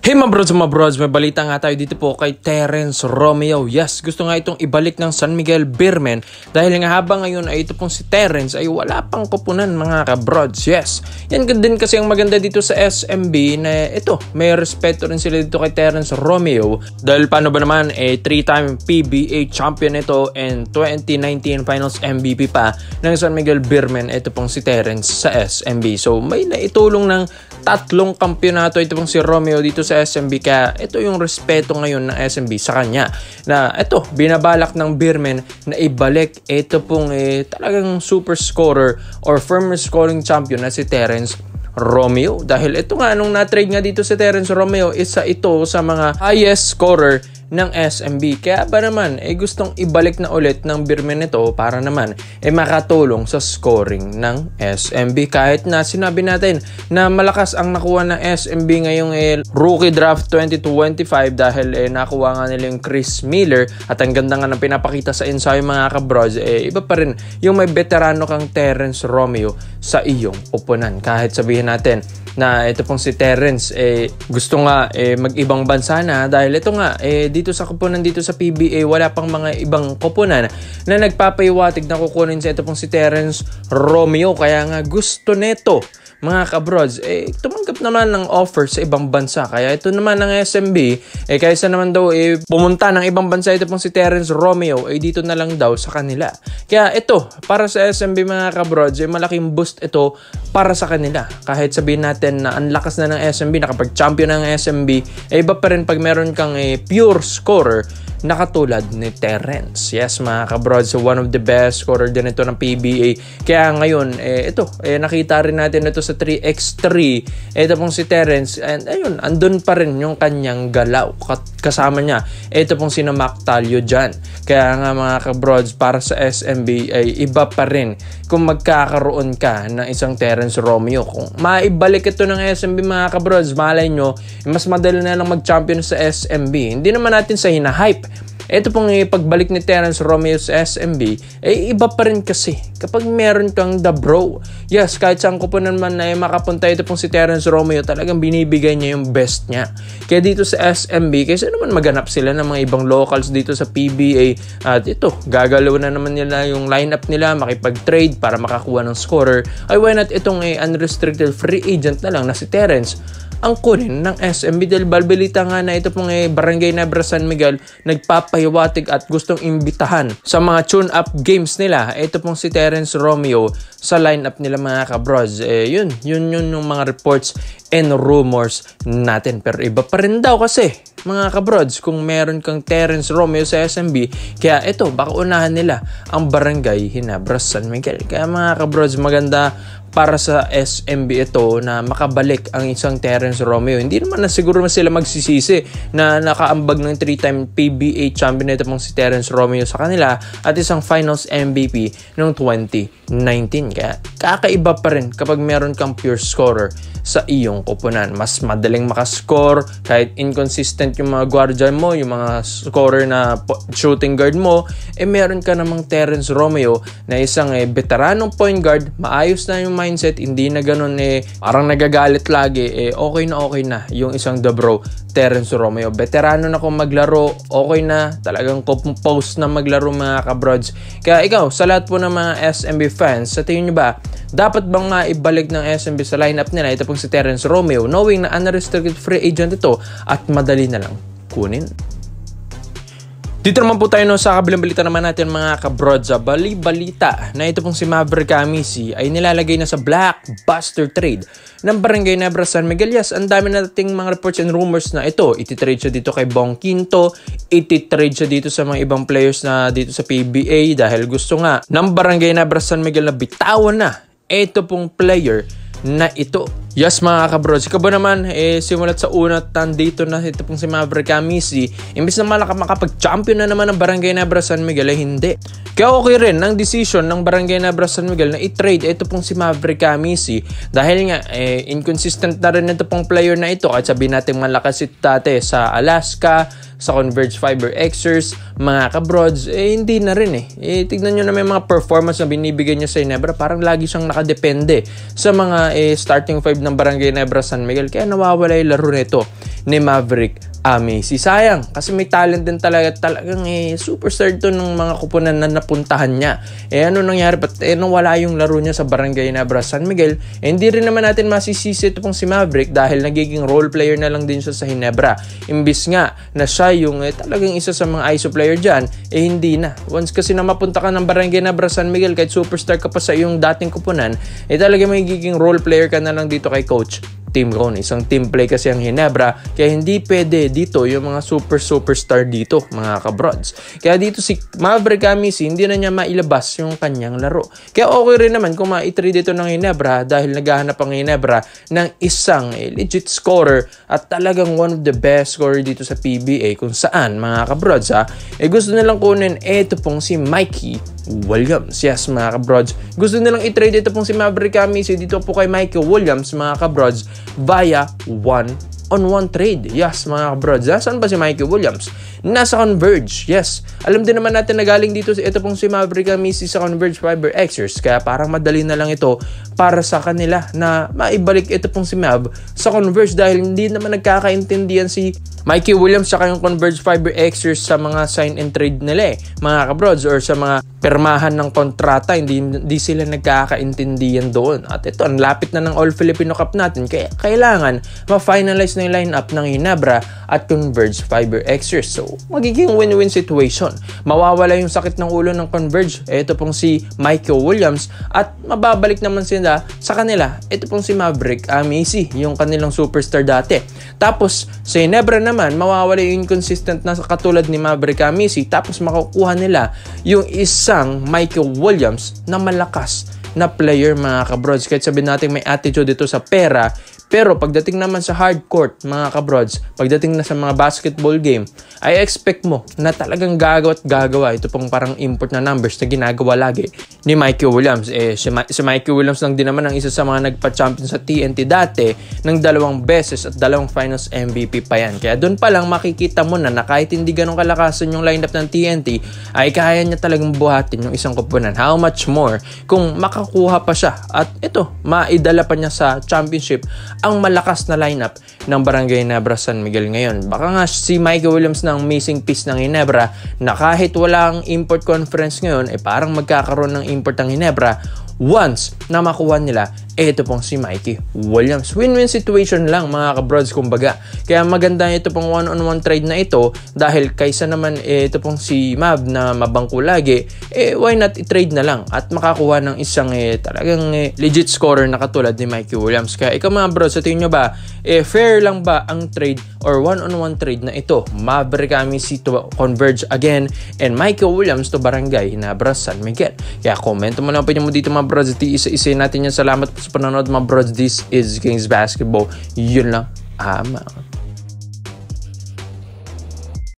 Hey mga brods, may balita nga tayo dito po kay Terrence Romeo. Yes, gusto nga itong ibalik ng San Miguel Beermen dahil nga habang ngayon ay ito pong si Terrence ay wala pang koponan mga kabrods. Yes, yan din kasi ang maganda dito sa SMB na ito, may respeto rin sila dito kay Terrence Romeo dahil paano ba naman 3-time PBA champion ito and 2019 Finals MVP pa ng San Miguel Beermen. Ito pong si Terrence sa SMB. So may naitulong ng 3 kampyonato ito pong si Romeo dito sa SMB, kaya ito yung respeto ngayon ng SMB sa kanya na ito binabalak ng Beermen na ibalik ito pong talagang super scorer or firm scoring champion na si Terrence Romeo. Dahil ito nga nung na-trade nga dito si Terrence Romeo, isa ito sa mga highest scorer ng SMB. Kaya ba naman gustong ibalik na ulit ng Beermen ito para naman makatulong sa scoring ng SMB. Kahit na sinabi natin na malakas ang nakuha ng SMB ngayong rookie draft 2025 dahil nakuha nga nila yung Chris Miller at ang ganda nga ng pinapakita sa ensayo mga kabrods, iba pa rin yung may veterano kang Terrence Romeo sa iyong upunan. Kahit sabihin natin na ito pong si Terrence gusto nga mag-ibang bansa na dahil ito nga dito sa koponan dito sa PBA wala pang mga ibang koponan na nagpapahiwatig na kukunin sa ito pong si Terrence Romeo. Kaya nga gusto neto mga kabrods tumanggap naman ng offer sa ibang bansa. Kaya ito naman ng SMB kaysa naman daw pumunta ng ibang bansa ito pong si Terrence Romeo dito na lang daw sa kanila. Kaya ito para sa SMB mga kabrods malaking boost ito para sa kanila. Kahit sabihin natin na ang lakas na ng SMB, nakapag-champion ng SMB, iba pa rin pag meron kang pure scorer na katulad ni Terrence. Yes mga kabrods, so one of the best scorer din ito ng PBA. Kaya ngayon, ito, nakita rin natin ito sa 3x3. Ito pong si Terrence, and ayun, andun pa rin yung kanyang galaw. Kasama niya, ito pong si Mac Talio dyan. Kaya nga mga kabrods, para sa SMB ay iba pa rin kung magkakaroon ka ng isang Terrence Romeo. Kung maibalik ito ng SMB mga kabrods, malay nyo, mas madali na lang mag-champion sa SMB. Hindi naman natin sa hinahype. Ito pong pagbalik ni Terrence Romeo sa SMB, iba pa rin kasi kapag meron kang the bro. Yes, kahit saan ko po naman na makapunta ito pong si Terrence Romeo, talagang binibigay niya yung best niya. Kaya dito sa SMB, kasi naman maganap sila ng mga ibang locals dito sa PBA at ito, gagalaw na naman nila yung lineup nila, makipag-trade para makakuha ng scorer. Ay why not itong unrestricted free agent na lang na si Terrence ang kunin ng SMB dahil balbalita nga na ito pong Barangay Nebra San Miguel nagpapahiwatig at gustong imbitahan sa mga tune-up games nila ito pong si Terrence Romeo sa lineup nila mga kabrods. Yun yung mga reports and rumors natin. Pero iba pa rin daw kasi mga kabrods kung meron kang Terrence Romeo sa SMB, kaya ito baka unahan nila ang Barangay Ginebra San Miguel. Kaya mga kabrods, maganda para sa SMB ito na makabalik ang isang Terrence Romeo. Hindi naman na siguro sila magsisisi na nakaambag ng 3-time PBA champion ito pong si Terrence Romeo sa kanila at isang Finals MVP noong 2019. Kaya kakaiba pa rin kapag meron kang pure scorer sa iyong koponan. Mas madaling makascore kahit inconsistent yung mga guardian mo, yung mga scorer na shooting guard mo, meron ka namang Terrence Romeo na isang veteranong point guard, maayos na yung mindset, hindi na ganun parang nagagalit lagi, okay na yung isang the bro Terrence Romeo. Veterano na kung maglaro, okay na, talagang composed na maglaro mga kabrods. Kaya ikaw, sa lahat po ng mga SMB fans, sa tingin nyo ba, dapat bang ibalik ng SMB sa lineup nila ito pong si Terrence Romeo knowing na unrestricted free agent ito at madali na lang kunin? Dito naman po tayo sa kabilang balita naman natin mga kabrods. Balita na ito pong si Maverick Amisi ay nilalagay na sa blockbuster trade ng Barangay Nebra San Miguel. Yes, ang dami nating mga reports and rumors na ito. Iti-trade siya dito kay Bong Quinto, iti-trade siya dito sa mga ibang players na dito sa PBA dahil gusto nga ng Barangay Nebra San Miguel na bitawan na ito pong player na ito. Yes mga kabrods, ikaw ba naman simulat sa una dito na ito pong si Maverick Amisi, imbis na makapag-champion na naman ng Barangay Nebra San Miguel hindi. Kaya okay rin ng decision ng Barangay Nebra San Miguel na i-trade ito pong si Maverick Amisi dahil nga inconsistent na rin ito pong player na ito. Kahit sabihin natin malakas ito dati sa Alaska, sa Converge Fiber Xers, mga kabrods, hindi na rin tignan nyo na may mga performance na binibigay niya sa Ginebra, parang lagi siyang nakadepende sa mga starting five ng Barangay Nebra San Miguel, kaya nawawala yung laro nito. ni Maverick Messi. Sayang, kasi may talent din talagang superstar to ng mga kupunan na napuntahan niya. Ano nangyari? Nung wala yung laro niya sa Barangay Ginebra San Miguel, hindi rin naman natin masisisi ito pong si Maverick dahil nagiging role player na lang din siya sa Ginebra. Imbis nga na siya yung talagang isa sa mga ISO player dyan, hindi na. Once kasi na mapunta ka ng Barangay Ginebra San Miguel, kahit superstar ka pa sa iyong dating kupunan, talaga magiging role player ka na lang dito kay Coach Tim Ron. Isang team play kasi ang Ginebra, kaya hindi pwede dito yung mga superstar dito, mga kabrods. Kaya dito si Maverick Messi, hindi na niya mailabas yung kanyang laro. Kaya okay rin naman kung ma-trade dito ng Ginebra dahil naghahanap ang Ginebra ng isang legit scorer at talagang one of the best scorer dito sa PBA, kung saan, mga kabrods gusto nilang kunin ito pong si Mikey Williams. Yes, mga kabrods, gusto nilang i-trade ito pong si Maverick Messi dito po kay Mikey Williams, mga kabrods, via 1-on-1 trade. Yes, mga kabrods, saan ba si Mikey Williams? Nasa Converge. Yes, alam din naman natin na galing dito ito pong si Maverick Messi sa Converge Fiber Xers, kaya parang madali na lang ito para sa kanila na maibalik ito pong si Mav sa Converge dahil hindi naman nagkakaintindihan si Mikey Williams saka yung Converge Fiber Xers sa mga sign and trade nila mga kabrods, or sa mga permahan ng kontrata, hindi sila nagkakaintindihan doon. At ito, ang lapit na ng All Filipino Cup natin, kaya kailangan ma-finalize na yung lineup ng Ginebra at Converge Fiber Xers. So, magiging win-win situation. Mawawala yung sakit ng ulo ng Converge, ito pong si Mikey Williams, at mababalik naman sila sa kanila, ito pong si Maverick Messi, yung kanilang superstar dati. Tapos, sa Ginebra naman, mawawala yung inconsistent na katulad ni Maverick Messi, tapos makukuha nila yung isang Mikey Williams na malakas na player, mga kabrods. Kahit sabihin natin may attitude dito sa pera, pero pagdating naman sa hard court, mga kabrods, pagdating na sa mga basketball game, I expect mo na talagang gagawa ito pong parang import na numbers na ginagawa lagi ni Mikey Williams. Si Mikey Williams lang din naman ang isa sa mga nagpa-champion sa TNT dati ng 2 beses at 2 finals MVP pa yan. Kaya doon pa lang makikita mo na kahit hindi ganun kalakasan yung lineup ng TNT, ay kaya niya talagang buhatin yung isang kupunan. How much more kung makakuha pa siya at ito, maidala pa niya sa championship ang malakas na lineup ng Barangay Ginebra San Miguel ngayon. Baka nga si Mikey Williams ng missing piece ng Ginebra na kahit wala ang import conference ngayon, parang magkakaroon ng import ng Ginebra once na makuha nila ito pong si Mikey Williams. Win-win situation lang, mga kabrods, kumbaga. Kaya maganda ito pong one-on-one trade na ito dahil kaysa naman ito pong si Mav na mabangko lagi, why not i-trade na lang at makakuha ng isang talagang legit scorer na katulad ni Mikey Williams. Kaya ikaw, mga bros, sa tingin nyo ba, fair lang ba ang trade or one-on-one trade na ito? Maverick Messi to Converge again and Mikey Williams to Barangay Ginebra San Miguel. Kaya comment mo lang mo dito, mga bros, isa natin yan. Salamat po sa panonood, mga bros. This is Kings Basketball. Yun lang.